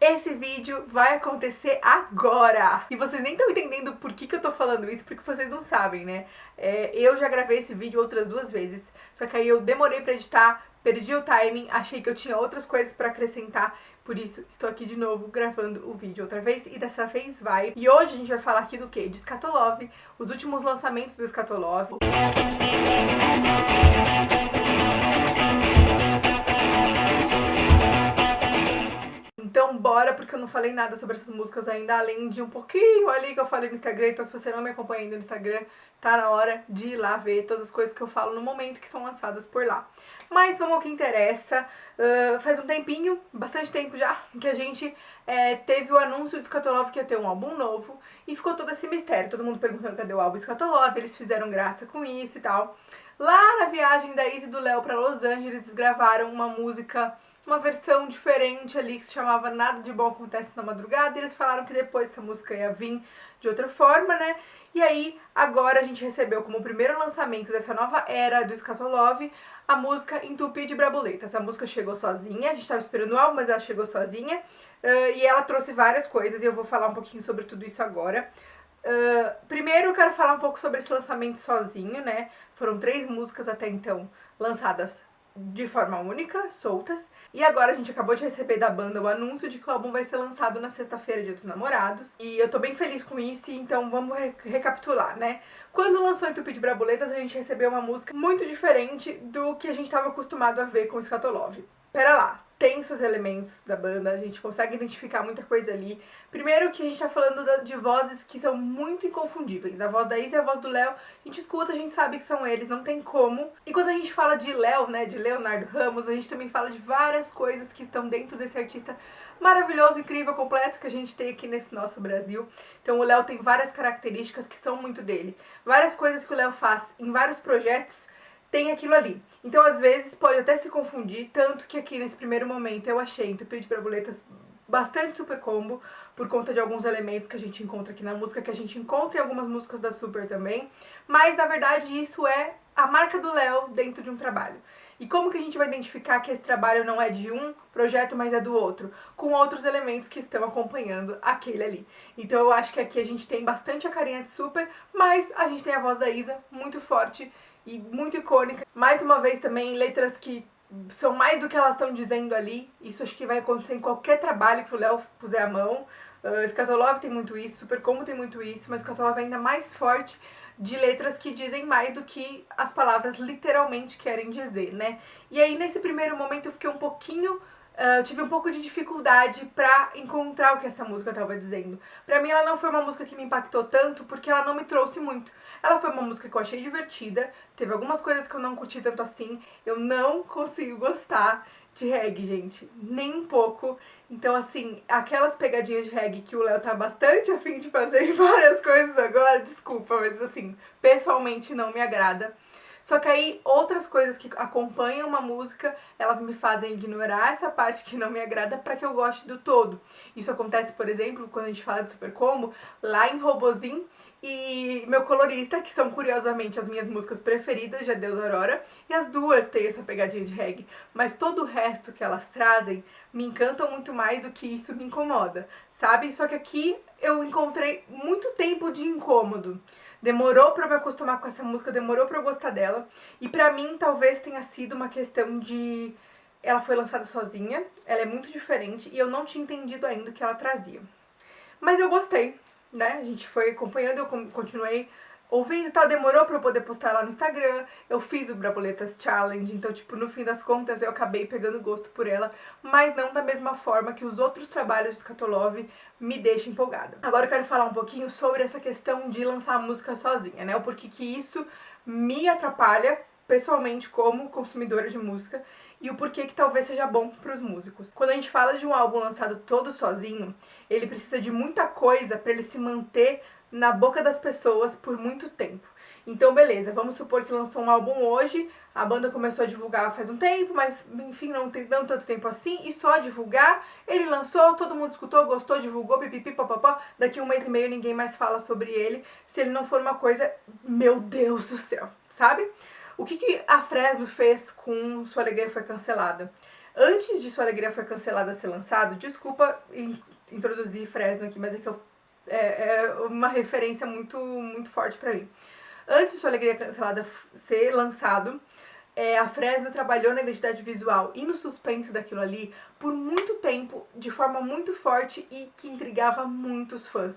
Esse vídeo vai acontecer agora! E vocês nem estão entendendo por que eu tô falando isso, porque vocês não sabem, né? Eu já gravei esse vídeo outras 2 vezes, só que aí eu demorei pra editar, perdi o timing, achei que eu tinha outras coisas pra acrescentar, por isso estou aqui de novo gravando o vídeo outra vez, e dessa vez vai. E hoje a gente vai falar aqui do quê? De Skatolov, os últimos lançamentos do Skatolov. Então bora, porque eu não falei nada sobre essas músicas ainda, além de um pouquinho ali que eu falei no Instagram. Então se você não me acompanha ainda no Instagram, tá na hora de ir lá ver todas as coisas que eu falo no momento que são lançadas por lá. Mas vamos ao que interessa. Faz um tempinho, bastante tempo já, que a gente teve o anúncio de Skatolov que ia ter um álbum novo, e ficou todo esse mistério, todo mundo perguntando cadê o álbum Skatolov, eles fizeram graça com isso e tal. Lá na viagem da Izzy e do Léo pra Los Angeles, eles gravaram uma música, uma versão diferente ali, que se chamava Nada de Bom Acontece na Madrugada, e eles falaram que depois essa música ia vir de outra forma, né? E aí, agora a gente recebeu como primeiro lançamento dessa nova era do Skatolov a música Entupido de Brabuletas. Essa música chegou sozinha, a gente tava esperando o álbum, mas ela chegou sozinha, e ela trouxe várias coisas, e eu vou falar um pouquinho sobre tudo isso agora. Primeiro eu quero falar um pouco sobre esse lançamento sozinho, né? Foram 3 músicas até então lançadas de forma única, soltas. E agora a gente acabou de receber da banda o anúncio de que o álbum vai ser lançado na sexta-feira, Dia dos Namorados. E eu tô bem feliz com isso, então vamos recapitular, né? Quando lançou Entupido de Brabuletas, a gente recebeu uma música muito diferente do que a gente tava acostumado a ver com o Skatolov. Pera lá, tem seus elementos da banda, a gente consegue identificar muita coisa ali. Primeiro que a gente tá falando de vozes que são muito inconfundíveis. A voz da Izzy e a voz do Léo, a gente escuta, a gente sabe que são eles, não tem como. E quando a gente fala de Léo, né, de Leonardo Ramos, a gente também fala de várias coisas que estão dentro desse artista maravilhoso, incrível, completo que a gente tem aqui nesse nosso Brasil. Então o Léo tem várias características que são muito dele. Várias coisas que o Léo faz em vários projetos tem aquilo ali. Então, às vezes, pode até se confundir, tanto que aqui nesse primeiro momento eu achei Entupido de Brabuletas bastante super combo, por conta de alguns elementos que a gente encontra aqui na música, que a gente encontra em algumas músicas da Super também, mas, na verdade, isso é a marca do Léo dentro de um trabalho. E como que a gente vai identificar que esse trabalho não é de um projeto, mas é do outro? Com outros elementos que estão acompanhando aquele ali. Então eu acho que aqui a gente tem bastante a carinha de Super, mas a gente tem a voz da Isa muito forte e muito icônica. Mais uma vez também letras que são mais do que elas estão dizendo ali. Isso acho que vai acontecer em qualquer trabalho que o Léo puser a mão. Skatolov tem muito isso, Super Combo tem muito isso, mas Skatolov é ainda mais forte de letras que dizem mais do que as palavras literalmente querem dizer, né? E aí nesse primeiro momento eu fiquei um pouquinho... eu tive um pouco de dificuldade pra encontrar o que essa música tava dizendo. Pra mim ela não foi uma música que me impactou tanto, porque ela não me trouxe muito. Ela foi uma música que eu achei divertida, teve algumas coisas que eu não curti tanto assim. Eu não consigo gostar de reggae, gente, nem um pouco. Então assim, aquelas pegadinhas de reggae que o Léo tá bastante a fim de fazer em várias coisas agora, desculpa, mas assim, pessoalmente não me agrada. Só que aí outras coisas que acompanham uma música, elas me fazem ignorar essa parte que não me agrada para que eu goste do todo. Isso acontece, por exemplo, quando a gente fala de Super Combo, lá em Robozinho e Meu Colorista, que são curiosamente as minhas músicas preferidas, Já Deus Aurora, e as duas têm essa pegadinha de reggae, mas todo o resto que elas trazem me encantam muito mais do que isso me incomoda, sabe? Só que aqui eu encontrei muito tempo de incômodo. Demorou pra eu me acostumar com essa música, demorou pra eu gostar dela. E pra mim, talvez tenha sido uma questão de... Ela foi lançada sozinha, ela é muito diferente e eu não tinha entendido ainda o que ela trazia. Mas eu gostei, né? A gente foi acompanhando, eu continuei ouvindo e tal, demorou pra eu poder postar lá no Instagram. Eu fiz o Brabuletas Challenge, então, tipo, no fim das contas eu acabei pegando gosto por ela, mas não da mesma forma que os outros trabalhos de Skatolov me deixam empolgada. Agora eu quero falar um pouquinho sobre essa questão de lançar a música sozinha, né? O porquê que isso me atrapalha pessoalmente como consumidora de música e o porquê que talvez seja bom para os músicos. Quando a gente fala de um álbum lançado todo sozinho, ele precisa de muita coisa para ele se manter na boca das pessoas por muito tempo. Então beleza, vamos supor que lançou um álbum hoje, a banda começou a divulgar faz um tempo, mas enfim, não tanto tempo assim, e só divulgar, ele lançou, todo mundo escutou, gostou, divulgou, pipipi, papapá, daqui 1 mês e meio ninguém mais fala sobre ele, se ele não for uma coisa, meu Deus do céu, sabe? O que a Fresno fez com Sua Alegria Foi Cancelada? Antes de Sua Alegria Foi Cancelada ser lançado, desculpa introduzir Fresno aqui, mas é que é uma referência muito forte pra mim. Antes de Sua Alegria Cancelada ser lançado, a Fresno trabalhou na identidade visual e no suspense daquilo ali por muito tempo, de forma muito forte e que intrigava muitos fãs.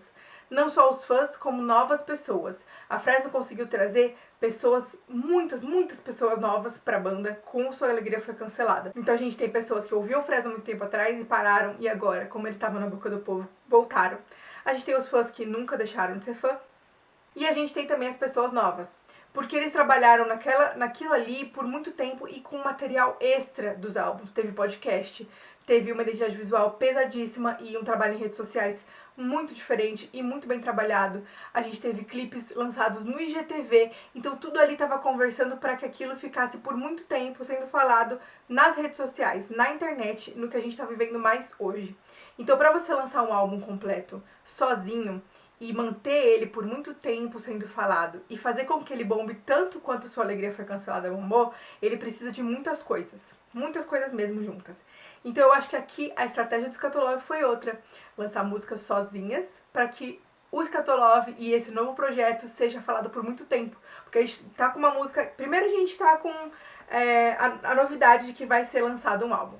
Não só os fãs, como novas pessoas. A Fresno conseguiu trazer pessoas, muitas pessoas novas pra banda com Sua Alegria Foi Cancelada. Então a gente tem pessoas que ouviam Fresno há muito tempo atrás e pararam, e agora, como eles estavam na boca do povo, voltaram. A gente tem os fãs que nunca deixaram de ser fã, e a gente tem também as pessoas novas. Porque eles trabalharam naquilo ali por muito tempo e com material extra dos álbuns. Teve podcast, teve uma identidade visual pesadíssima e um trabalho em redes sociais muito diferente e muito bem trabalhado. A gente teve clipes lançados no IGTV, então tudo ali estava conversando para que aquilo ficasse por muito tempo sendo falado nas redes sociais, na internet, no que a gente está vivendo mais hoje. Então, para você lançar um álbum completo sozinho e manter ele por muito tempo sendo falado e fazer com que ele bombe tanto quanto Sua Alegria Foi Cancelada bombou, ele precisa de muitas coisas mesmo juntas. Então eu acho que aqui a estratégia do Skatolov foi outra, lançar músicas sozinhas para que o Skatolov e esse novo projeto seja falado por muito tempo, porque a gente tá com uma música, primeiro a gente tá com a novidade de que vai ser lançado um álbum,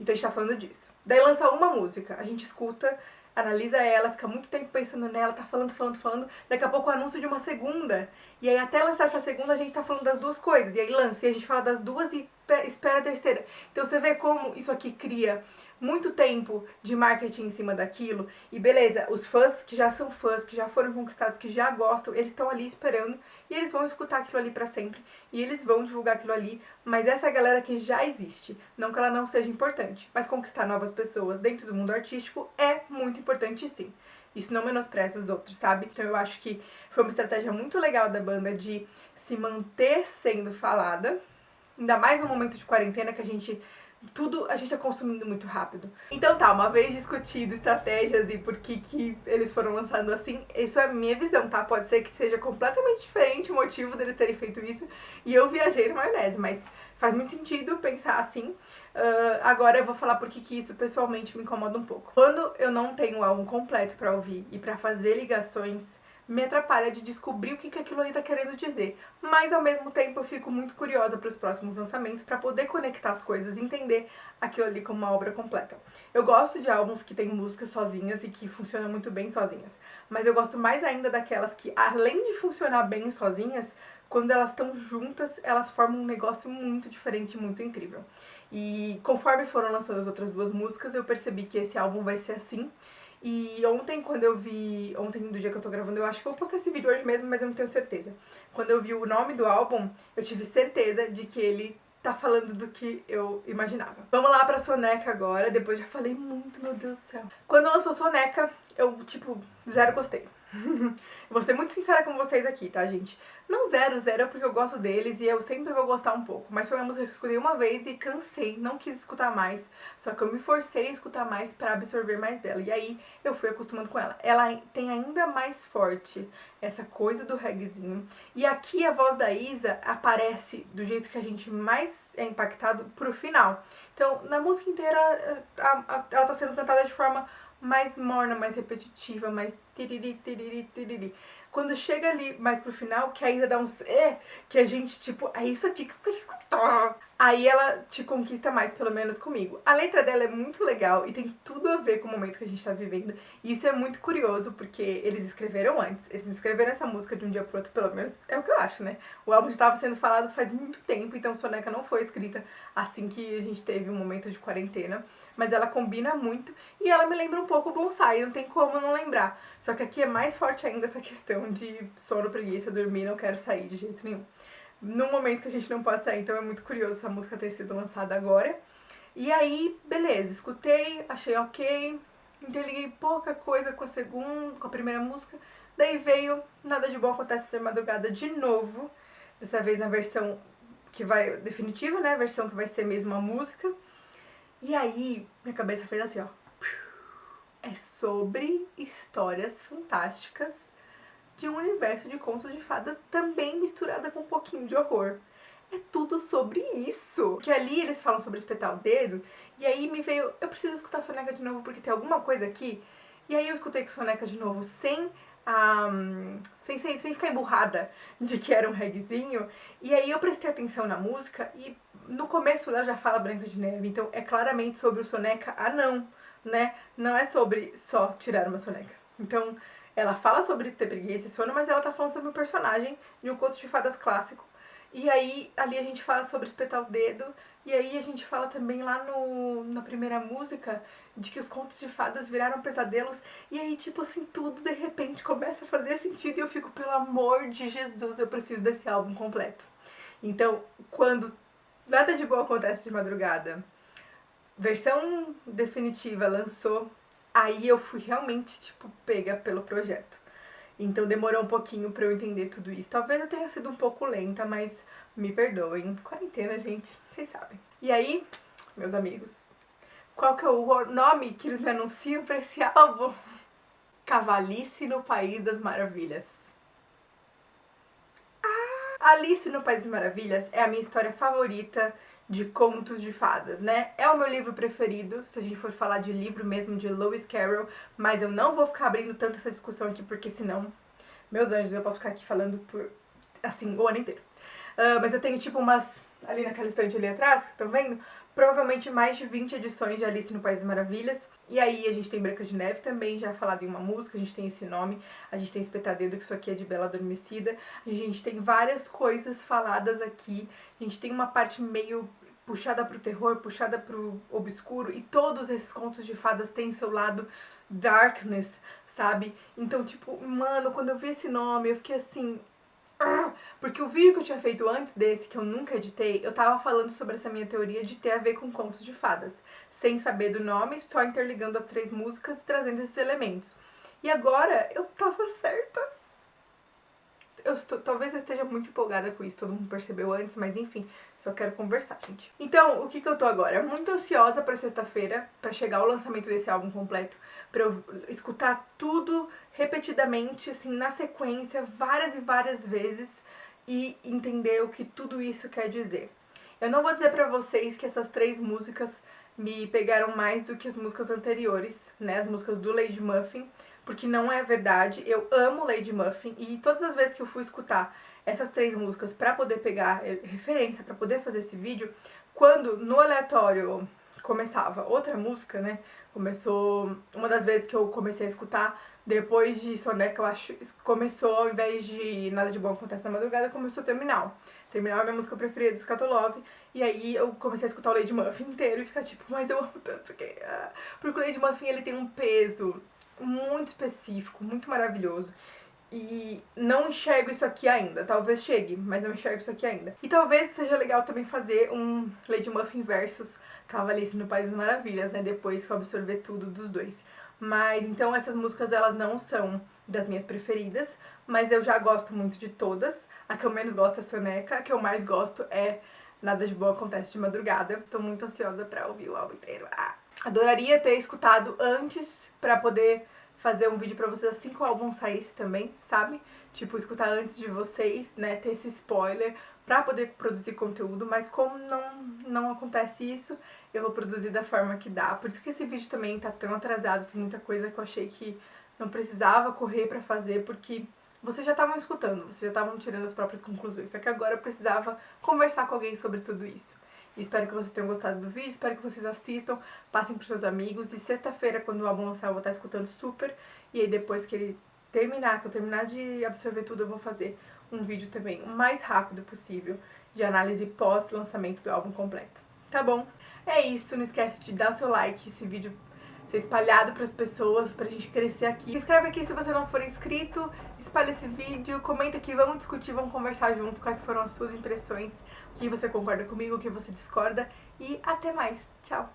então a gente tá falando disso. Daí lança uma música, a gente escuta, analisa ela, fica muito tempo pensando nela, tá falando, daqui a pouco o anúncio de uma segunda, e aí até lançar essa segunda a gente tá falando das duas coisas, e aí lança, e a gente fala das duas e espera a terceira. Então você vê como isso aqui cria muito tempo de marketing em cima daquilo, e beleza, os fãs que já são fãs, que já foram conquistados, que já gostam, eles estão ali esperando, e eles vão escutar aquilo ali pra sempre, e eles vão divulgar aquilo ali, mas essa é a galera que já existe, não que ela não seja importante, mas conquistar novas pessoas dentro do mundo artístico é muito importante sim. Isso não menospreza os outros, sabe? Então eu acho que foi uma estratégia muito legal da banda de se manter sendo falada, ainda mais no momento de quarentena que a gente tá consumindo muito rápido. Então tá, uma vez discutido estratégias e por que eles foram lançando assim, isso é a minha visão, tá? Pode ser que seja completamente diferente o motivo deles terem feito isso e eu viajei na maionese, mas faz muito sentido pensar assim. Agora eu vou falar por que isso pessoalmente me incomoda um pouco. Quando eu não tenho o álbum completo pra ouvir e pra fazer ligações, me atrapalha de descobrir o que aquilo ali tá querendo dizer. Mas ao mesmo tempo eu fico muito curiosa para os próximos lançamentos para poder conectar as coisas e entender aquilo ali como uma obra completa. Eu gosto de álbuns que tem músicas sozinhas e que funcionam muito bem sozinhas, mas eu gosto mais ainda daquelas que, além de funcionar bem sozinhas, quando elas estão juntas, elas formam um negócio muito diferente, muito incrível. E conforme foram lançando as outras duas músicas, eu percebi que esse álbum vai ser assim. E ontem, quando eu vi, ontem do dia que eu tô gravando, eu acho que eu vou postar esse vídeo hoje mesmo, mas eu não tenho certeza. Quando eu vi o nome do álbum, eu tive certeza de que ele tá falando do que eu imaginava. Vamos lá pra Soneca agora, depois já falei muito, meu Deus do céu. Quando lançou Soneca, eu, tipo, zero gostei. Vou ser muito sincera com vocês aqui, tá, gente? Não zero, porque eu gosto deles e eu sempre vou gostar um pouco. Mas foi uma música que eu escutei uma vez e cansei, não quis escutar mais. Só que eu me forcei a escutar mais pra absorver mais dela. E aí eu fui acostumando com ela. Ela tem ainda mais forte essa coisa do reggaezinho. E aqui a voz da Isa aparece do jeito que a gente mais é impactado pro final. Então, na música inteira, ela tá sendo cantada de forma mais morna, mais repetitiva, mais tiriri. Quando chega ali mais pro final, que a Isa dá uns que a gente, tipo, é isso aqui que eu quero escutar. Aí ela te conquista mais, pelo menos comigo. A letra dela é muito legal e tem tudo a ver com o momento que a gente tá vivendo. E isso é muito curioso, porque eles escreveram antes. Eles não escreveram essa música de um dia pro outro, pelo menos é o que eu acho, né? O álbum já estava sendo falado faz muito tempo, então Soneca não foi escrita assim que a gente teve um momento de quarentena. Mas ela combina muito e ela me lembra um pouco o Bonsai, não tem como não lembrar. Só que aqui é mais forte ainda essa questão de sono, preguiça, dormir, não quero sair de jeito nenhum. Num momento que a gente não pode sair, então é muito curioso essa música ter sido lançada agora. E aí, beleza, escutei, achei ok, interliguei pouca coisa com a primeira música, daí veio Nada de Bom Acontece de Madrugada de novo, dessa vez na versão que vai, definitiva, né, a versão que vai ser mesmo a música. E aí, minha cabeça fez assim, ó. É sobre histórias fantásticas de um universo de contos de fadas também misturada com um pouquinho de horror. é tudo sobre isso. Porque ali eles falam sobre espetar o dedo, e aí me veio, eu preciso escutar Soneca de novo porque tem alguma coisa aqui. E aí eu escutei Soneca de novo sem ficar emburrada de que era um reggaezinho. E aí eu prestei atenção na música e no começo ela já fala Branca de Neve, então é claramente sobre o Soneca anão, né? Não é sobre só tirar uma soneca. Então ela fala sobre ter preguiça e sono, mas ela tá falando sobre um personagem de um conto de fadas clássico. E aí ali a gente fala sobre espetar o dedo, e aí a gente fala também lá na primeira música de que os contos de fadas viraram pesadelos, e aí tipo assim, tudo de repente começa a fazer sentido e eu fico, pelo amor de Jesus, eu preciso desse álbum completo. Então, quando Nada de Bom Acontece de Madrugada, versão definitiva, lançou, aí eu fui realmente tipo pega pelo projeto. Então demorou um pouquinho pra eu entender tudo isso. Talvez eu tenha sido um pouco lenta, mas me perdoem. Quarentena, gente, vocês sabem. E aí, meus amigos, qual que é o nome que eles me anunciam pra esse álbum? Cavalice no País das Maravilhas. Alice no País das Maravilhas é a minha história favorita de contos de fadas, né? É o meu livro preferido, se a gente for falar de livro mesmo, de Lewis Carroll, mas eu não vou ficar abrindo tanto essa discussão aqui, porque senão, meus anjos, eu posso ficar aqui falando por, assim, o ano inteiro. Mas eu tenho tipo umas, ali naquela estante ali atrás, que estão vendo? Provavelmente mais de 20 edições de Alice no País das Maravilhas. E aí a gente tem Branca de Neve também, já falado em uma música, a gente tem esse nome. A gente tem Espetar Dedo, que isso aqui é de Bela Adormecida. A gente tem várias coisas faladas aqui. A gente tem uma parte meio puxada pro terror, puxada pro obscuro. E todos esses contos de fadas têm seu lado darkness, sabe? Então, tipo, mano, quando eu vi esse nome, eu fiquei assim... Porque o vídeo que eu tinha feito antes desse, que eu nunca editei, eu tava falando sobre essa minha teoria de ter a ver com contos de fadas, sem saber do nome, só interligando as 3 músicas e trazendo esses elementos. E agora eu tava certa. Talvez eu esteja muito empolgada com isso, todo mundo percebeu antes, mas enfim, só quero conversar, gente. Então, o que eu tô agora? Muito ansiosa pra sexta-feira, pra chegar o lançamento desse álbum completo, pra eu escutar tudo repetidamente, assim, na sequência, várias e várias vezes, e entender o que tudo isso quer dizer. Eu não vou dizer pra vocês que essas 3 músicas me pegaram mais do que as músicas anteriores, né, as músicas do Lady Muffin, porque não é verdade. Eu amo Lady Muffin e todas as vezes que eu fui escutar essas 3 músicas pra poder pegar referência, pra poder fazer esse vídeo, quando no aleatório começava outra música, né, começou, uma das vezes que eu comecei a escutar, depois de Soneca, eu acho, começou, ao invés de Nada de Bom Acontece na Madrugada, começou Terminal. Terminal é a minha música preferida do Scatolove, e aí eu comecei a escutar o Lady Muffin inteiro e ficar tipo, mas eu amo tanto que... Porque o Lady Muffin, ele tem um peso muito específico, muito maravilhoso. E não enxergo isso aqui ainda. Talvez chegue, mas não enxergo isso aqui ainda. E talvez seja legal também fazer um Lady Muffin versus Cavalice no País das Maravilhas, né? Depois que eu absorver tudo dos dois. Mas, então, essas músicas, elas não são das minhas preferidas, mas eu já gosto muito de todas. A que eu menos gosto é Soneca, a que eu mais gosto é Nada de Bom Acontece de Madrugada. Tô muito ansiosa pra ouvir o álbum inteiro. Adoraria ter escutado antes pra poder fazer um vídeo pra vocês assim que o álbum saísse também, sabe? Tipo, escutar antes de vocês, né, ter esse spoiler pra poder produzir conteúdo, mas como não acontece isso, eu vou produzir da forma que dá. Por isso que esse vídeo também tá tão atrasado, tem muita coisa que eu achei que não precisava correr pra fazer, porque vocês já estavam escutando, vocês já estavam tirando as próprias conclusões, só que agora eu precisava conversar com alguém sobre tudo isso. Espero que vocês tenham gostado do vídeo, espero que vocês assistam, passem pros seus amigos, e sexta-feira, quando o álbum lançar, eu vou estar escutando super, e aí depois que ele terminar, que eu terminar de absorver tudo, eu vou fazer um vídeo também o mais rápido possível de análise pós-lançamento do álbum completo. Tá bom? É isso, não esquece de dar o seu like, esse vídeo ser espalhado para as pessoas, pra gente crescer aqui. Se inscreve aqui se você não for inscrito, espalha esse vídeo, comenta aqui, vamos discutir, vamos conversar junto quais foram as suas impressões, o que você concorda comigo, o que você discorda, e até mais. Tchau!